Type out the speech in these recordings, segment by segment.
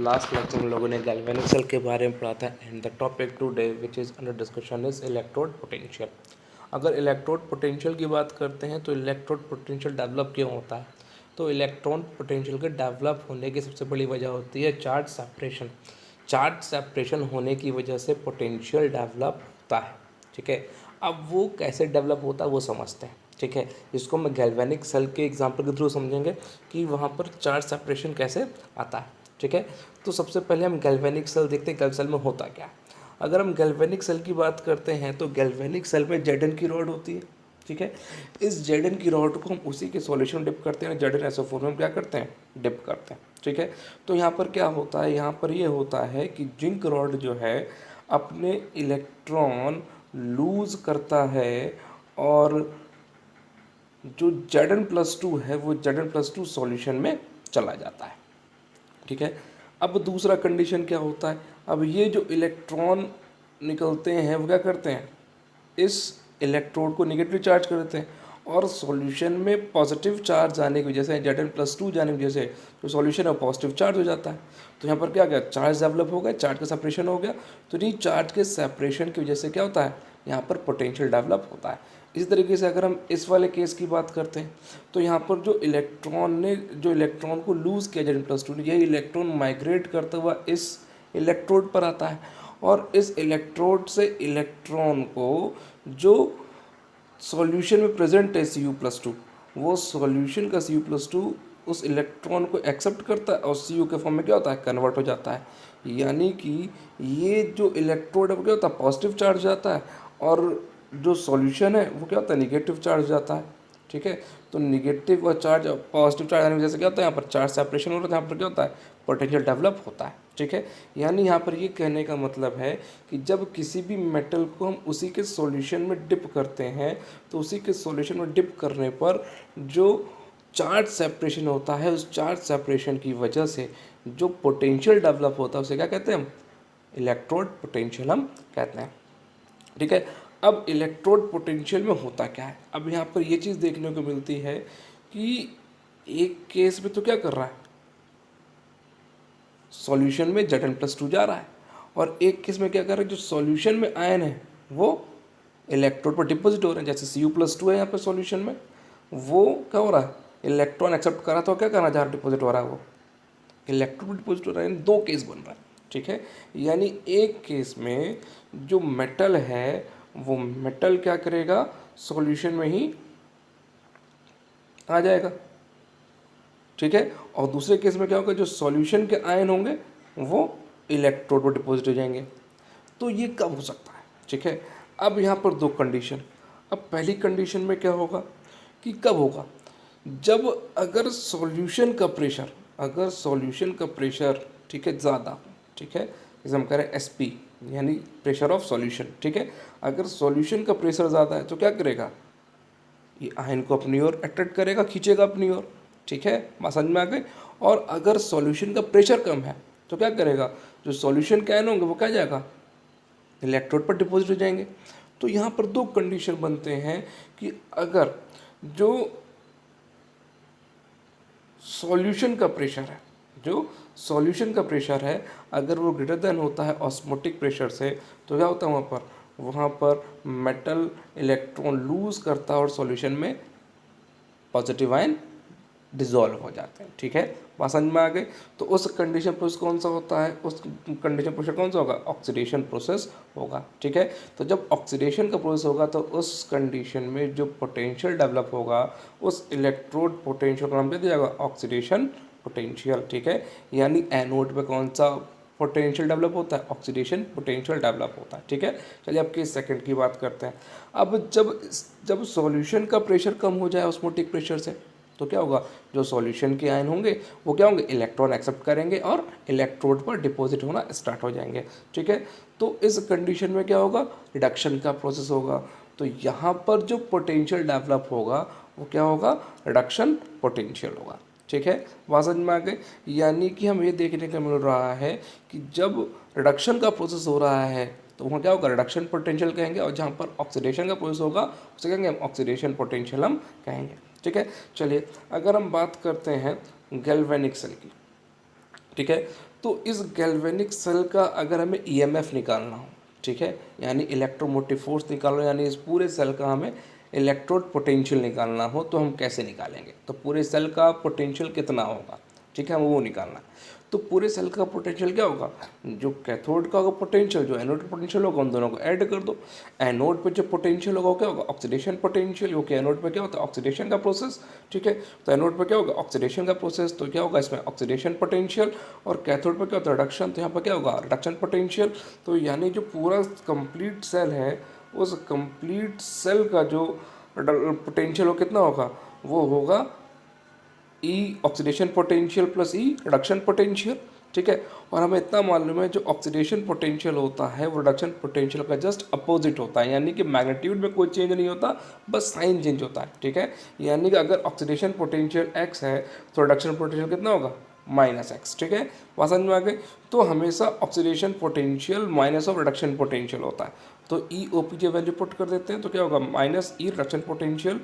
Last lecture में लोगों ने गैल्वेनिक सेल के बारे में पढ़ा था and the topic today which is under discussion is electrode potential. अगर इलेक्ट्रोड पोटेंशियल की बात करते हैं तो इलेक्ट्रोड पोटेंशियल डेवलप क्यों होता है? तो इलेक्ट्रॉन पोटेंशियल के डेवलप होने की सबसे बड़ी वजह होती है चार्ज सेपरेशन। चार्ज सेपरेशन होने की वजह से पोटेंशियल डेवलप होता है। ठीक है, अब वो कैसे डेवलप होता है वो समझते हैं। ठीक है, इसको हम गैल्वेनिक सेल के एग्जांपल के थ्रू समझेंगे कि वहाँ पर चार्ज सेपरेशन कैसे आता है। ठीक है, तो सबसे पहले हम गैल्वेनिक सेल देखते हैं गैल्व सेल में होता क्या है। अगर हम गैल्वेनिक सेल की बात करते हैं तो गैल्वेनिक सेल में जेडन की रॉड होती है। ठीक है, इस जेडन की रॉड को हम उसी के सॉल्यूशन में डिप करते हैं, जेडन SO4 में क्या करते हैं, डिप करते हैं। ठीक है, तो यहाँ पर क्या होता है, यहाँ पर ये होता है कि जिंक रॉड जो है अपने इलेक्ट्रॉन लूज करता है और जो Zn+2 है वो Zn+2 सॉल्यूशन में चला जाता है। ठीक है, अब दूसरा कंडीशन क्या होता है, अब ये जो इलेक्ट्रॉन निकलते हैं वो क्या करते हैं, इस इलेक्ट्रोड को निगेटिव चार्ज कर देते हैं और सॉल्यूशन में पॉजिटिव चार्ज आने की वजह से Zn+2 जाने की वजह से जो सॉल्यूशन है पॉजिटिव चार्ज हो जाता है। तो यहाँ पर क्या गया, चार्ज डेवलप हो गया, चार्ज का सेपरेशन हो गया। तो नहीं, चार्ज के सेपरेशन की वजह से क्या होता है, यहाँ पर पोटेंशियल डेवलप होता है। इसी तरीके से अगर हम इस वाले केस की बात करते हैं तो यहाँ पर जो इलेक्ट्रॉन को लूज़ किया Zn+2 ने, यही इलेक्ट्रॉन माइग्रेट करता हुआ इस इलेक्ट्रोड पर आता है और इस इलेक्ट्रोड से इलेक्ट्रॉन को जो सॉल्यूशन में प्रेजेंट है Cu+2, वो सॉल्यूशन का Cu+2 उस इलेक्ट्रॉन को एक्सेप्ट करता है और Cu के फॉर्म में क्या होता है, कन्वर्ट हो जाता है। यानी कि ये जो इलेक्ट्रोड है वो क्या होता है, पॉजिटिव चार्ज जाता है और जो सॉल्यूशन है वो क्या होता है, निगेटिव चार्ज जाता है। ठीक है, तो निगेटिव और चार्ज पॉजिटिव चार्ज आने की वजह से क्या होता है, यहाँ पर चार्ज सेपरेशन हो रहा है, यहाँ पर क्या होता है, पोटेंशियल डेवलप होता है। ठीक है, यानी यहाँ पर ये कहने का मतलब है कि जब किसी भी मेटल को हम उसी के सॉल्यूशन में डिप करते हैं तो उसी के सॉल्यूशन में डिप करने पर जो चार्ज सेपरेशन होता है, उस चार्ज सेपरेशन की वजह से जो पोटेंशियल डेवलप होता है उसे क्या कहते हैं हम, इलेक्ट्रोड पोटेंशियल हम कहते हैं। ठीक है, अब इलेक्ट्रोड पोटेंशियल में होता क्या है, अब यहाँ पर ये चीज़ देखने को मिलती है कि एक केस में तो क्या कर रहा है, सॉल्यूशन में Zn+2 जा रहा है और एक केस में क्या कर रहा है, जो सॉल्यूशन में आयन है वो इलेक्ट्रोड पर डिपॉजिट हो रहे हैं। जैसे Cu+2 है यहाँ पर सॉल्यूशन में, वो क्या हो रहा है, इलेक्ट्रॉन एक्सेप्ट कर रहा था, क्या करना, जहाँ डिपॉजिट हो रहा है वो इलेक्ट्रोड पर डिपॉजिट हो रहा है। दो केस बन रहा है। ठीक है, यानी एक केस में जो मेटल है वो मेटल क्या करेगा, सॉल्यूशन में ही आ जाएगा। ठीक है, और दूसरे केस में क्या होगा, जो सॉल्यूशन के आयन होंगे वो इलेक्ट्रोड पर डिपॉजिट हो जाएंगे। तो ये कब हो सकता है। ठीक है, अब यहाँ पर दो कंडीशन। अब पहली कंडीशन में क्या होगा कि कब होगा, जब अगर सॉल्यूशन का प्रेशर ठीक है ज़्यादा, ठीक है, जैसे हम कह रहे हैं SP यानी प्रेशर ऑफ सॉल्यूशन। ठीक है, अगर सॉल्यूशन का प्रेशर ज़्यादा है तो क्या करेगा, ये आयन को अपनी ओर अट्रैक्ट करेगा, खींचेगा अपनी ओर। ठीक है, बात समझ में आ गई। और अगर सॉल्यूशन का प्रेशर कम है तो क्या करेगा, जो सॉल्यूशन के आयन होंगे वो क्या जाएगा, इलेक्ट्रोड पर डिपॉजिट हो जाएंगे। तो यहाँ पर दो कंडीशन बनते हैं कि अगर जो सॉल्यूशन का प्रेशर है अगर वो ग्रेटर देन होता है ऑस्मोटिक प्रेशर से, तो क्या होता है, वहाँ पर मेटल इलेक्ट्रॉन लूज करता है और सॉल्यूशन में पॉजिटिव आयन डिजॉल्व हो जाते हैं। ठीक है, बात समझ में आ गई। तो उस कंडीशन प्रोसेस कौन सा होता है, उस कंडीशन प्रोसेस कौन सा होगा, ऑक्सीडेशन प्रोसेस होगा। ठीक है, तो जब ऑक्सीडेशन का प्रोसेस होगा तो उस कंडीशन में जो पोटेंशियल डेवलप होगा उस इलेक्ट्रोड पोटेंशियल का नाम क्या दिया जाएगा, ऑक्सीडेशन पोटेंशियल। ठीक है, यानी एनोड पे कौन सा पोटेंशियल डेवलप होता है, ऑक्सीडेशन पोटेंशियल डेवलप होता है। ठीक है, चलिए अब केस सेकंड की बात करते हैं। अब जब सॉल्यूशन का प्रेशर कम हो जाए ऑस्मोटिक प्रेशर से तो क्या होगा, जो सॉल्यूशन के आयन होंगे वो क्या होंगे, इलेक्ट्रॉन एक्सेप्ट करेंगे और इलेक्ट्रोड पर डिपॉजिट होना स्टार्ट हो जाएंगे। ठीक है, तो इस कंडीशन में क्या होगा, रिडक्शन का प्रोसेस होगा। तो यहाँ पर जो पोटेंशियल डेवलप होगा वो क्या होगा, रिडक्शन पोटेंशियल होगा। ठीक है, बात समझ में आ गई। यानी कि हम ये देखने को मिल रहा है कि जब रिडक्शन का प्रोसेस हो रहा है तो वहाँ क्या होगा, रिडक्शन पोटेंशियल कहेंगे, और जहाँ पर ऑक्सीडेशन का प्रोसेस होगा उसे कहेंगे हम ऑक्सीडेशन पोटेंशियल हम कहेंगे। ठीक है, चलिए अगर हम बात करते हैं गैल्वेनिक सेल की। ठीक है, तो इस गैल्वेनिक सेल का अगर हमें ईएमएफ निकालना हो, ठीक है, यानी इलेक्ट्रोमोटिव फोर्स निकालना, यानी इस पूरे सेल का हमें इलेक्ट्रोड पोटेंशियल निकालना हो, तो हम कैसे निकालेंगे? तो पूरे सेल का पोटेंशियल कितना होगा, ठीक है, हमें वो निकालना है। तो पूरे सेल का पोटेंशियल क्या होगा? जो कैथोड का होगा पोटेंशियल, जो एनोड पोटेंशियल होगा, उन दोनों को ऐड कर दो। एनोड पे जो पोटेंशियल होगा वो क्या होगा? ऑक्सीडेशन पोटेंशियल, क्योंकि एनोड पे क्या होता है? ऑक्सीडेशन का प्रोसेस, ठीक है। तो एनोड पे क्या होगा? ऑक्सीडेशन का प्रोसेस, तो क्या होगा इसमें? Oxidation potential. और कैथोड पे क्या होता है? रिडक्शन, तो यहाँ पर क्या होगा? Reduction potential. तो यानी जो पूरा कंप्लीट सेल है, उस कंप्लीट सेल का जो पोटेंशियल वो कितना होगा? वो होगा ई ऑक्सीडेशन पोटेंशियल प्लस ई रिडक्शन पोटेंशियल, ठीक है। और हमें इतना मालूम है जो ऑक्सीडेशन पोटेंशियल होता है वो रिडक्शन पोटेंशियल का जस्ट अपोजिट होता है, यानी कि मैग्नीट्यूड में कोई चेंज नहीं होता, बस साइन चेंज होता है, ठीक है। यानी कि अगर ऑक्सीडेशन पोटेंशियल x है तो रिडक्शन पोटेंशियल कितना होगा? -x, ठीक है। बात समझ में आ गई? तो हमेशा oxidation potential minus of reduction potential होता है। तो ई ओ पी जो वैल्यू पुट कर देते हैं तो क्या होगा? माइनस ई रिडक्शन पोटेंशियल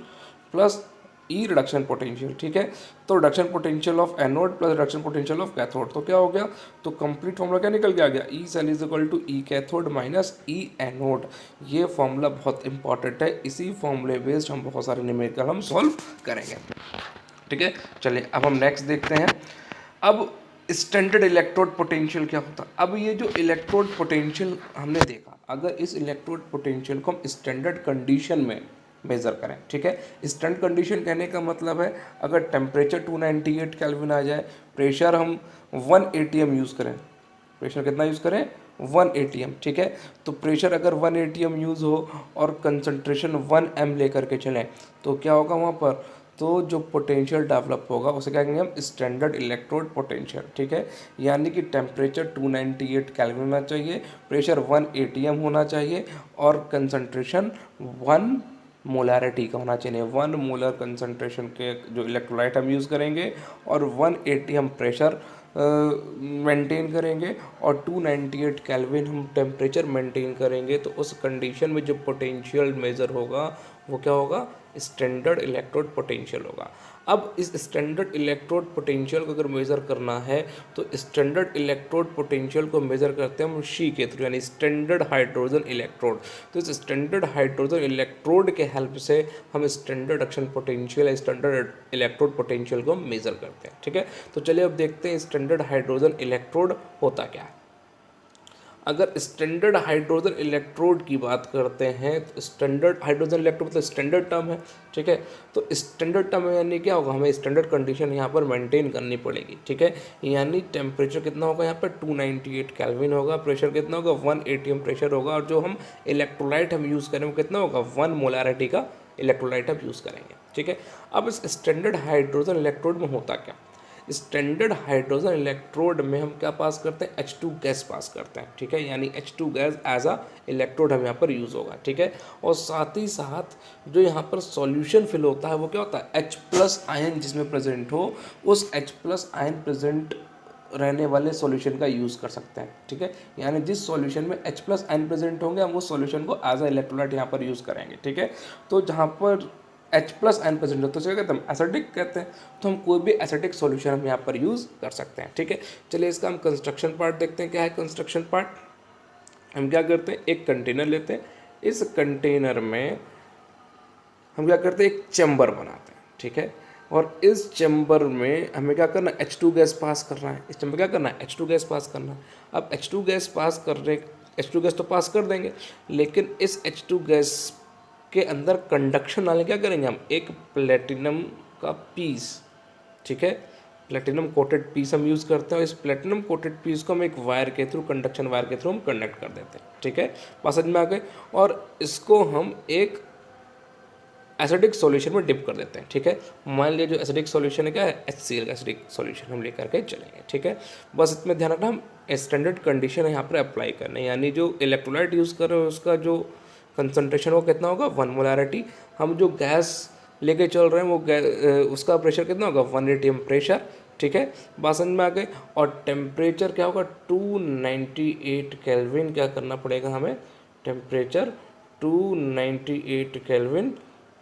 प्लस ई रिडक्शन पोटेंशियल, ठीक है। तो reduction potential of anode plus reduction potential of cathode, तो क्या हो गया? तो कंप्लीट फॉर्मूला क्या निकल के आ गया? E cell is equal to E cathode minus E anode. ये फॉर्मूला बहुत इंपॉर्टेंट है, इसी फॉर्मूले बेस्ड हम बहुत सारे न्यूमेरिकल हम सॉल्व करेंगे, ठीक है। चलिए अब हम नेक्स्ट देखते हैं। अब स्टैंडर्ड इलेक्ट्रोड पोटेंशियल क्या होता है? अब ये जो इलेक्ट्रोड पोटेंशियल हमने देखा, अगर इस इलेक्ट्रोड पोटेंशियल को हम स्टैंडर्ड कंडीशन में मेज़र करें, ठीक है। स्टैंडर्ड कंडीशन कहने का मतलब है अगर टेम्परेचर 298 केल्विन आ जाए, प्रेशर हम 1 atm यूज़ करें, प्रेशर कितना यूज़ करें? 1 atm, ठीक है। तो प्रेशर अगर 1 atm यूज़ हो और कंसंट्रेशन 1 m लेकर के चलें, तो क्या होगा वहाँ पर? तो जो पोटेंशियल डेवलप होगा उसे क्या कहेंगे हम? स्टैंडर्ड इलेक्ट्रोड पोटेंशियल, ठीक है। यानी कि टेम्परेचर 298 केल्विन होना चाहिए, प्रेशर 1 atm होना चाहिए और कंसंट्रेशन 1 मोलारिटी का होना चाहिए। 1 मोलर कंसंट्रेशन के जो इलेक्ट्रोलाइट हम यूज़ करेंगे और 1 atm प्रेशर मेंटेन करेंगे और 298 केल्विन हम टेम्परेचर मेंटेन करेंगे, तो उस कंडीशन में जो पोटेंशियल मेज़र होगा वो क्या होगा? स्टैंडर्ड इलेक्ट्रोड पोटेंशियल होगा। अब इस स्टैंडर्ड इलेक्ट्रोड पोटेंशियल को अगर मेज़र करना है तो स्टैंडर्ड इलेक्ट्रोड पोटेंशियल को मेज़र करते हैं हम शी के थ्रू, यानी स्टैंडर्ड हाइड्रोजन इलेक्ट्रोड। तो इस स्टैंडर्ड हाइड्रोजन इलेक्ट्रोड के हेल्प से हम standard action potential, standard electrode potential को मेज़र करते हैं, ठीक है। तो चलिए अब देखते हैं स्टैंडर्ड हाइड्रोजन इलेक्ट्रोड होता क्या है। अगर स्टैंडर्ड हाइड्रोजन इलेक्ट्रोड की बात करते हैं तो स्टैंडर्ड हाइड्रोजन इलेक्ट्रोड मतलब स्टैंडर्ड टर्म है, ठीक है। तो स्टैंडर्ड टर्म यानी क्या होगा? हमें स्टैंडर्ड कंडीशन यहाँ पर मेंटेन करनी पड़ेगी, ठीक है। यानी टेम्परेचर कितना होगा यहाँ पर? 298 केल्विन होगा, प्रेशर कितना होगा? 1 atm प्रेशर होगा, और जो हम इलेक्ट्रोलाइट हम यूज़ करें वो कितना होगा? 1 मोलारिटी का इलेक्ट्रोलाइट हम यूज़ करेंगे, ठीक है। अब इस स्टैंडर्ड हाइड्रोजन इलेक्ट्रोड में होता क्या? स्टैंडर्ड हाइड्रोजन इलेक्ट्रोड में हम क्या पास करते हैं? H2 गैस पास करते हैं, ठीक है। यानी H2 gas as a electrode हम यहाँ पर यूज़ होगा, ठीक है। और साथ ही साथ जो यहाँ पर सॉल्यूशन फिल होता है वो क्या होता है? H+ आयन जिसमें प्रेजेंट हो, उस H+ आयन प्रेजेंट रहने वाले सॉल्यूशन का यूज़ कर सकते हैं, ठीक है। यानी जिस सॉल्यूशन में H+ आयन प्रेजेंट होंगे हम उस सॉल्यूशन को एज अ इलेक्ट्रोलाइट यहाँ पर यूज़ करेंगे, ठीक है। तो जहाँ पर H+ आयन प्रेजेंट होता है तो क्या कहते हैं? हम एसिडिक कहते हैं। तो हम कोई भी एसिडिक सॉल्यूशन हम यहाँ पर यूज़ कर सकते हैं, ठीक है। चलिए इसका हम कंस्ट्रक्शन पार्ट देखते हैं। क्या है कंस्ट्रक्शन पार्ट? हम क्या करते हैं? एक कंटेनर लेते हैं, इस कंटेनर में हम क्या करते हैं? एक चैम्बर बनाते हैं, ठीक है। और इस चैम्बर में हमें क्या करना है? H2 गैस पास करना है। इस चैम्बर क्या करना है? H2 गैस पास करना है। अब H2 गैस पास करने, H2 गैस तो पास कर देंगे, लेकिन इस H2 गैस के अंदर कंडक्शन वाले क्या करेंगे हम? एक प्लेटिनम का पीस, ठीक है, प्लेटिनम कोटेड पीस हम यूज़ करते हैं। और इस प्लेटिनम कोटेड पीस को हम एक वायर के थ्रू, कंडक्शन वायर के थ्रू हम कनेक्ट कर देते हैं, ठीक है। बात समझ में आ गई? और इसको हम एक एसिडिक सॉल्यूशन में डिप कर देते हैं, ठीक है। मान लीजिए जो एसिडिक सॉल्यूशन है क्या है? HCl का एसिडिक सॉल्यूशन हम लेकर के चलेंगे, ठीक है। बस इसमें ध्यान रखना हम स्टैंडर्ड कंडीशन है यहाँ पर अप्लाई करने, यानी जो इलेक्ट्रोलाइट यूज़ कर रहे हो उसका जो कंसंट्रेशन वो कितना होगा? 1 मोलारिटी। हम जो गैस लेके चल रहे हैं वो उसका प्रेशर कितना होगा? 1 atm प्रेशर, ठीक है। बात समझ में आ गई? और टेम्परेचर क्या होगा? 298 केल्विन क्या करना पड़ेगा हमें? टेम्परेचर 298 केल्विन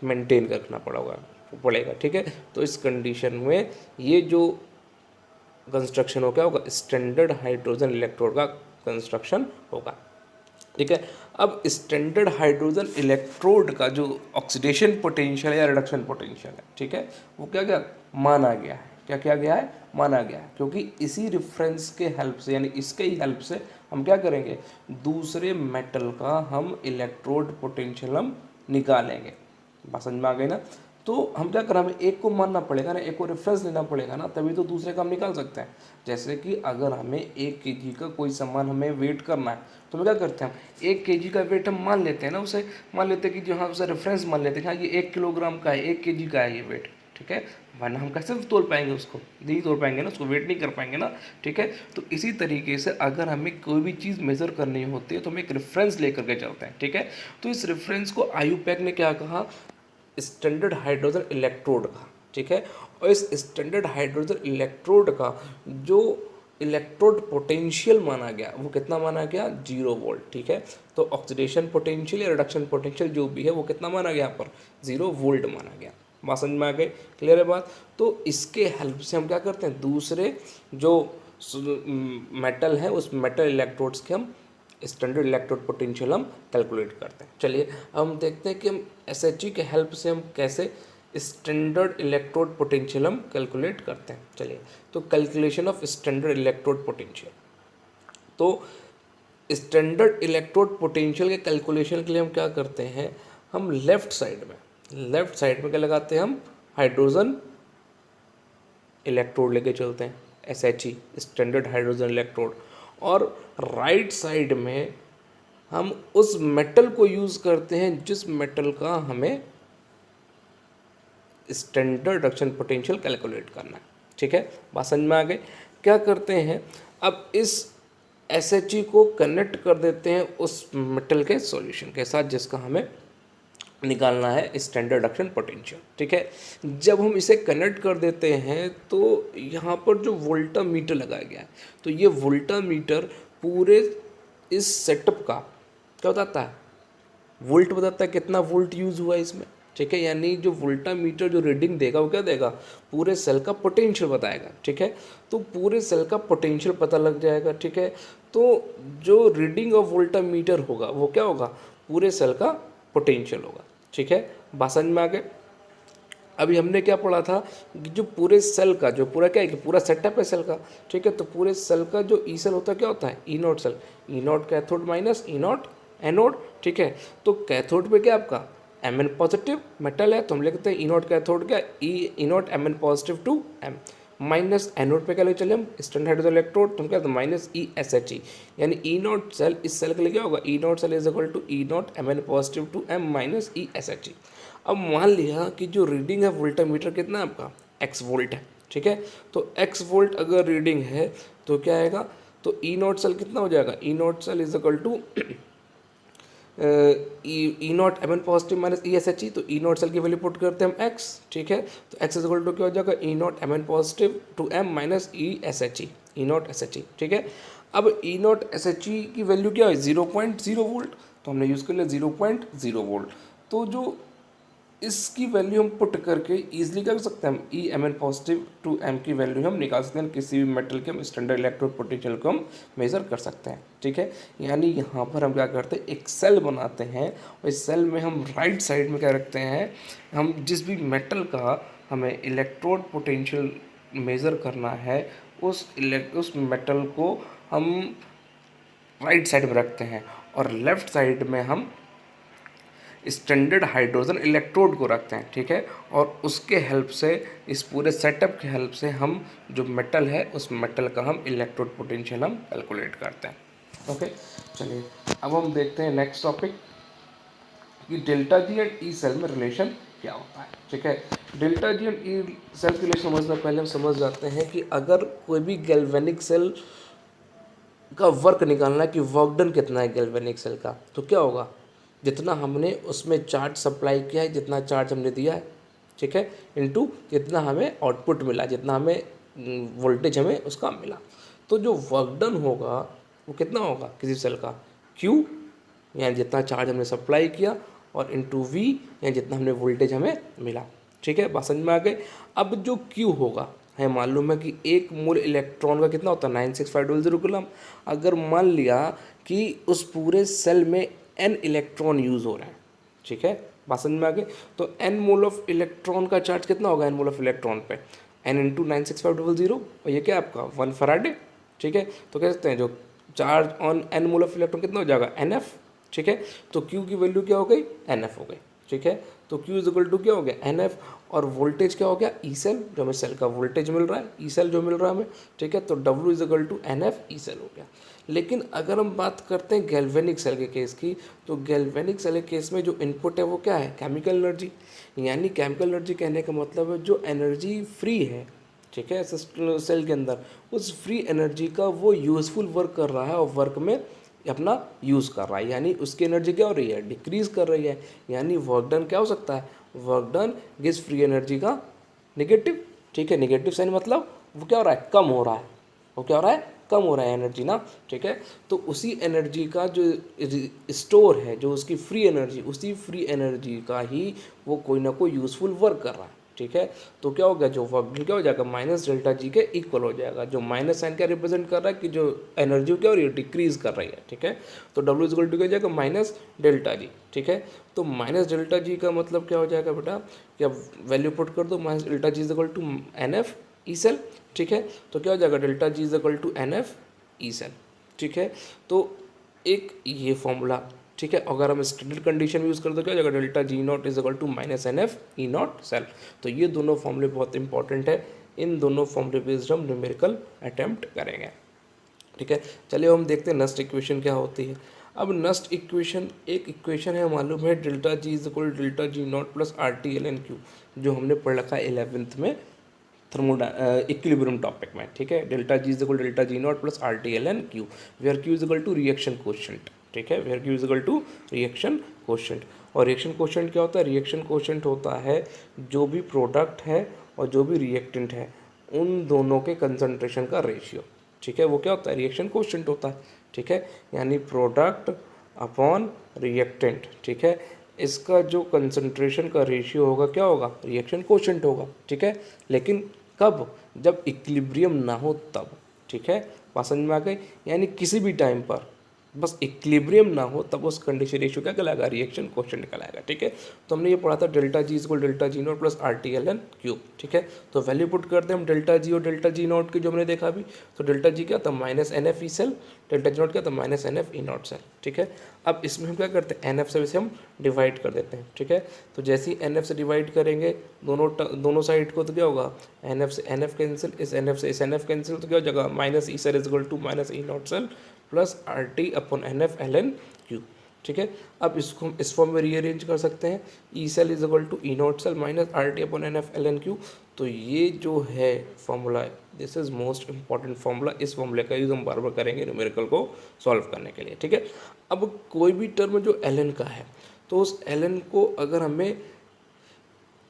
मेंटेन रखना पड़ेगा, ठीक है। तो इस कंडीशन में ये जो कंस्ट्रक्शन हो, क्या होगा, स्टैंडर्ड हाइड्रोजन इलेक्ट्रोड का कंस्ट्रक्शन होगा। ठीक है, अब स्टैंडर्ड हाइड्रोजन इलेक्ट्रोड का जो ऑक्सीडेशन पोटेंशियल या रिडक्शन पोटेंशियल है, ठीक है, वो क्या क्या माना गया है, क्या किया गया है, माना गया है, क्योंकि इसी रेफरेंस के हेल्प से, यानी इसके ही हेल्प से हम क्या करेंगे, दूसरे मेटल का हम इलेक्ट्रोड पोटेंशियल हम निकालेंगे। बात समझ में आ गई ना। तो हम क्या करें, हमें एक को मानना पड़ेगा ना, एक को रेफरेंस लेना पड़ेगा ना, तभी तो दूसरे का हम निकाल सकते हैं। जैसे कि अगर हमें 1 kg का कोई सामान हमें वेट करना है, तो हम क्या करते हैं, 1 kg का वेट हम मान लेते हैं ना, उसे मान लेते हैं कि जो हाँ उसे रेफरेंस मान लेते हैं, हाँ ये 1 किलोग्राम का है, 1 kg का है ये वेट, ठीक है, वरना हम कैसे तोल पाएंगे उसको, नहीं तोल पाएंगे ना, उसको वेट नहीं कर पाएंगे ना। ठीक है, तो इसी तरीके से अगर हमें कोई भी चीज़ मेज़र करनी होती है तो हम एक रेफरेंस लेकर के चलते हैं। ठीक है, तो इस रेफरेंस को आयुपैक ने क्या कहा, स्टैंडर्ड हाइड्रोजन इलेक्ट्रोड का। ठीक है, और इस स्टैंडर्ड हाइड्रोजन इलेक्ट्रोड का जो इलेक्ट्रोड पोटेंशियल माना गया वो कितना माना गया, 0 वोल्ट। ठीक है, तो ऑक्सीडेशन पोटेंशियल या रिडक्शन पोटेंशियल जो भी है वो कितना माना गया, यहाँ पर 0 वोल्ट माना गया। बात समझ में आ गई, क्लियर है बात। तो इसके हेल्प से हम क्या करते हैं, दूसरे जो मेटल है उस मेटल इलेक्ट्रोड्स के हम स्टैंडर्ड इलेक्ट्रोड पोटेंशियल हम कैलकुलेट करते हैं। चलिए हम देखते हैं कि हम SHE के हेल्प से हम कैसे स्टैंडर्ड इलेक्ट्रोड पोटेंशियल हम कैलकुलेट करते हैं। चलिए, तो calculation of standard electrode potential. तो स्टैंडर्ड इलेक्ट्रोड पोटेंशियल के कैलकुलेशन के लिए हम क्या करते हैं, हम लेफ्ट साइड में क्या लगाते हैं, हम हाइड्रोजन इलेक्ट्रोड लेके चलते हैं, SHE स्टैंडर्ड हाइड्रोजन इलेक्ट्रोड, और राइट साइड में हम उस मेटल को यूज़ करते हैं जिस मेटल का हमें स्टैंडर्ड रिडक्शन पोटेंशियल कैलकुलेट करना है। ठीक है, बात समझ में आ गई। क्या करते हैं, अब इस SHE को कनेक्ट कर देते हैं उस मेटल के सॉल्यूशन के साथ जिसका हमें निकालना है स्टैंडर्ड रिडक्शन पोटेंशियल। ठीक है, जब हम इसे कनेक्ट कर देते हैं तो यहाँ पर जो वोल्टामीटर लगाया गया है, तो ये वोल्टामीटर पूरे इस सेटअप का क्या बताता है, वोल्ट बताता है, कितना वोल्ट यूज़ हुआ है इसमें। ठीक है, यानी जो वोल्टामीटर जो रीडिंग देगा वो क्या देगा, पूरे सेल का पोटेंशियल बताएगा। ठीक है, तो पूरे सेल का पोटेंशियल पता लग जाएगा। ठीक है, तो जो रीडिंग ऑफ वोल्टामीटर होगा वो क्या होगा, पूरे सेल का पोटेंशियल होगा। ठीक है, बात समझ में आ गए। अभी हमने क्या पढ़ा था कि जो पूरे सेल का जो पूरा क्या है कि पूरा सेटअप है सेल का। ठीक है, तो पूरे सेल का जो ई सेल होता है क्या होता है, E naught cell, E naught cathode minus E naught anode. ठीक है, तो कैथोड पे क्या आपका Mn पॉजिटिव मेटल है, तो हम लिखते हैं ई नॉट कैथोड क्या, E naught Mn positive to M, minus anode पे क्या लेके चले हम स्टैंडर्ड हाइड्रोजन इलेक्ट्रोड, तो हम क्या माइनस ESHE, यानी ई नॉट सेल इस सेल के लिए क्या होगा, E naught cell is equal to E naught Mn positive to M minus ESHE। अब मान लिया कि जो रीडिंग है वोल्टामीटर कितना है आपका, x वोल्ट है। ठीक है, तो x वोल्ट अगर रीडिंग है तो क्या आएगा, तो ई नॉट सेल कितना हो जाएगा, E naught cell is equal to E naught Mn positive minus ESHE, तो ई नॉट सेल की वैल्यू पुट करते हैं हम x। ठीक है, तो x इज इक्वल टू क्या हो जाएगा, E naught Mn positive to M minus ESHE, E naught SHE। ठीक है, अब ई नॉट SHE की वैल्यू क्या है, 0.0 वोल्ट, तो हमने यूज़ कर लिया 0.0 वोल्ट। तो जो इसकी वैल्यू हम पुट करके ईजिली क्या कर सकते हैं, हम ई Mn पॉजिटिव टू M की वैल्यू हम निकाल सकते हैं, किसी भी मेटल के हम स्टैंडर्ड इलेक्ट्रोड पोटेंशियल को हम मेज़र कर सकते हैं। ठीक है, यानी यहाँ पर हम क्या करते हैं, एक सेल बनाते हैं और इस सेल में हम राइट साइड में क्या रखते हैं, हम जिस भी मेटल का हमें इलेक्ट्रोड पोटेंशियल मेज़र करना है उस मेटल को हम राइट साइड में रखते हैं, और लेफ़्ट साइड में हम स्टैंडर्ड हाइड्रोजन इलेक्ट्रोड को रखते हैं। ठीक है, और उसके हेल्प से, इस पूरे सेटअप के हेल्प से हम जो मेटल है उस मेटल का हम इलेक्ट्रोड पोटेंशियल हम कैलकुलेट करते हैं। ओके, चलिए अब हम देखते हैं नेक्स्ट टॉपिक कि delta G and E cell में रिलेशन क्या होता है। ठीक है, delta G and E cell के लिए समझना, पहले हम समझ जाते हैं कि अगर कोई भी गैल्वेनिक सेल का वर्क निकालना है कि वर्क डन कितना है गैल्वेनिक सेल का, तो क्या होगा, जितना हमने उसमें चार्ज सप्लाई किया है, जितना चार्ज हमने दिया है, ठीक है, इनटू जितना हमें आउटपुट मिला, जितना हमें वोल्टेज हमें उसका मिला, तो जो वर्क डन होगा वो कितना होगा किसी सेल का, Q, यानी जितना चार्ज हमने सप्लाई किया, और इनटू V, यानी जितना हमने वोल्टेज हमें मिला। ठीक है, बात समझ में आ गई। अब जो Q होगा है मालूम है कि 1 मोल इलेक्ट्रॉन का कितना होता है 96500 कूलम। अगर मान लिया कि उस पूरे सेल में n इलेक्ट्रॉन यूज़ हो रहे हैं, ठीक है, बात समझ में आ गई। तो n मोल ऑफ इलेक्ट्रॉन का चार्ज कितना होगा n मोल ऑफ इलेक्ट्रॉन पे n इंटू 96500, और ये क्या आपका 1 फराडे, ठीक है। तो कह सकते हैं जो charge on n mole of electron कितना हो जाएगा NF, ठीक है। तो Q की वैल्यू क्या हो गई NF हो गई, ठीक है। तो Q इज इक्वल टू क्या हो गया NF, और वोल्टेज क्या हो गया ई सेल, जो हमें सेल का वोल्टेज मिल रहा है, ई सेल जो मिल रहा है हमें, ठीक है। तो W is equal to NF E cell हो गया। लेकिन अगर हम बात करते हैं गैल्वेनिक सेल के केस की, तो गैल्वेनिक सेल के केस में जो इनपुट है वो क्या है केमिकल एनर्जी। यानी केमिकल एनर्जी कहने का मतलब है जो एनर्जी फ्री है, ठीक है, सेल के अंदर, उस फ्री एनर्जी का वो यूज़फुल वर्क कर रहा है और वर्क में अपना यूज़ कर रहा है, यानी उसकी एनर्जी क्या हो रही है डिक्रीज़ कर रही है। यानी वर्क डन क्या हो सकता है, work done gives free energy का नेगेटिव, ठीक है। नेगेटिव साइन मतलब वो क्या हो रहा है कम हो रहा है, वो क्या हो रहा है कम हो रहा है एनर्जी ना, ठीक है। तो उसी एनर्जी का जो स्टोर है, जो उसकी फ्री एनर्जी, उसी फ्री एनर्जी का ही वो कोई ना कोई यूज़फुल वर्क कर रहा है, ठीक है। तो क्या हो गया जो वर्क डन क्या हो जाएगा माइनस डेल्टा जी के इक्वल हो जाएगा। जो माइनस साइन क्या रिप्रेजेंट कर रहा है कि जो एनर्जी क्या हो रही है डिक्रीज कर रही है, ठीक है। तो डब्ल्यू इक्वल टू क्या हो जाएगा माइनस डेल्टा जी, ठीक है। तो माइनस डेल्टा जी का मतलब क्या हो जाएगा बेटा, कि अब वैल्यू पुट कर दो, minus delta G is equal to NF E cell, ठीक है। तो क्या हो जाएगा delta G is equal to NF E cell, ठीक है। तो एक ये फॉर्मूला, ठीक है। अगर हम स्टैंडर्ड कंडीशन यूज़ करें तो क्या हो जाएगा delta G naught is equal to minus NF E naught cell. तो ये दोनों फॉर्मूले बहुत इंपॉर्टेंट है, इन दोनों फॉर्मूले बेस्ड हम न्यूमेरिकल अटैम्प्ट करेंगे, ठीक है। चलिए हम देखते हैं नस्ट इक्वेशन क्या होती है। अब नस्ट इक्वेशन एक इक्वेशन है मालूम है delta G is equal delta G naught plus RT/LN/Q, जो हमने पढ़ रखा है 11th में इक्विलिब्रियम टॉपिक में, ठीक है। Delta G is equal delta G naught plus RT/LN/Q, where Q is equal to reaction coefficient, ठीक है, where Q is equal to reaction coefficient. और रिएक्शन कोएफिशिएंट क्या होता है, रिएक्शन कोएफिशिएंट होता है जो भी प्रोडक्ट है और जो भी रिएक्टेंट है उन दोनों के कंसंट्रेशन का रेशियो, ठीक है, वो क्या होता है रिएक्शन कोएफिशिएंट होता है, ठीक है। यानी प्रोडक्ट अपॉन रिएक्टेंट, ठीक है, इसका जो कंसंट्रेशन का रेशियो होगा क्या होगा रिएक्शन कोएफिशिएंट होगा, ठीक है। लेकिन कब, जब इक्विलिब्रियम ना हो तब, ठीक है, बात समझ में आ गई। यानी किसी भी टाइम पर बस इक्विलिब्रियम ना हो तब उस कंडीशन रेशियो क्या कहलाएगा रिएक्शन कोएफिशिएंट कहलाएगा, ठीक है। तो हमने ये पढ़ा था delta G equal delta G naught plus RT/LN/Q, ठीक है। तो वैल्यू पुट करते हैं हम डेल्टा जी और डेल्टा जी नॉट की, जो हमने देखा अभी। तो डेल्टा जी क्या था minus NF E cell, delta G naught क्या था minus NF E naught cell, ठीक है। अब इसमें हम क्या करते हैं NF से इसे हम डिवाइड कर देते हैं, ठीक है। तो जैसे ही NF से डिवाइड करेंगे दोनों साइड को, तो क्या होगा NF से NF कैंसिल, इस NF से इस NF कैंसिल, तो क्या हो जाएगा minus E cell is equal to minus E naught cell plus RT/NF/LN/Q, ठीक है। अब इसको हम इस फॉर्म में रीअरेंज कर सकते हैं, E cell is equal to E naught cell minus RT/NF/LN/Q। तो ये जो है formula, this is most important formula, इस फॉर्मूले का यूज हम बार बार करेंगे न्यूमेरिकल को सॉल्व करने के लिए, ठीक है। अब कोई भी टर्म जो ln का है, तो उस ln को अगर हमें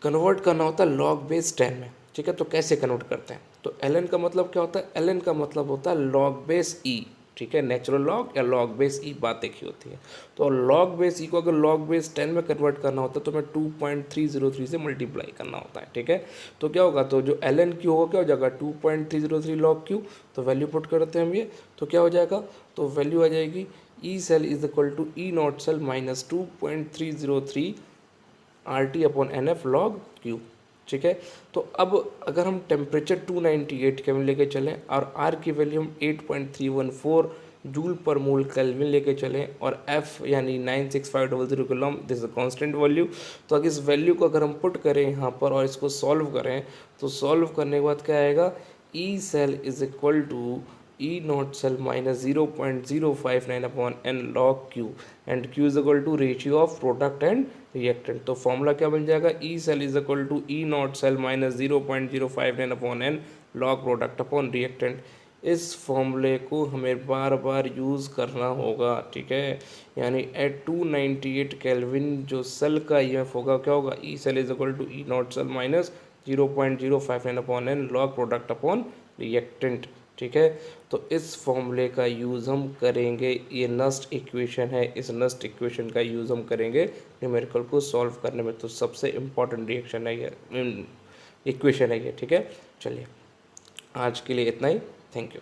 कन्वर्ट करना होता है लॉग बेस 10 में, ठीक है। तो कैसे कन्वर्ट करते हैं, तो ln का मतलब क्या होता है, ln का मतलब होता है लॉग बेस e, ठीक है, नेचुरल लॉग या लॉग बेस ई, बात एक ही होती है। तो लॉग बेस ई को अगर लॉग बेस 10 में कन्वर्ट करना होता है तो हमें 2.303 से मल्टीप्लाई करना होता है, ठीक है। तो क्या होगा, तो जो LN/Q होगा क्या हो जाएगा 2.303 log Q। तो वैल्यू पुट करते हैं हम ये, तो क्या हो जाएगा, तो वैल्यू आ जाएगी E cell is equal to E naught cell minus 2.303 RT/NF log Q, ठीक है। तो अब अगर हम टेम्परेचर 298 केल्विन लेके चलें और R की वैल्यू हम 8.314 जूल पर मोल केल्विन लेके चलें और F यानी 96500 coulomb, this is constant value. तो अगर इस वैल्यू को अगर हम पुट करें यहाँ पर और इसको सॉल्व करें, तो सॉल्व करने के बाद क्या आएगा, E cell is equal to E naught cell minus 0.059/n log Q and Q is equal to ratio of product and reactant. तो फॉर्मूला क्या बन जाएगा, E cell is equal to E naught cell minus 0.059/n log product upon reactant. इस फॉर्मूले को हमें बार बार use करना होगा, ठीक है। यानी एट 298 केल्विन जो सेल का EMF होगा क्या होगा, E cell is equal to E naught cell minus 0.059/n log product upon reactant, ठीक है। तो इस फॉर्मूले का यूज़ हम करेंगे, ये नस्ट इक्वेशन है, इस नस्ट इक्वेशन का यूज़ हम करेंगे न्यूमेरिकल को सॉल्व करने में। तो सबसे इम्पॉर्टेंट रिएक्शन है ये, इक्वेशन है ये, ठीक है। चलिए आज के लिए इतना ही। Thank you.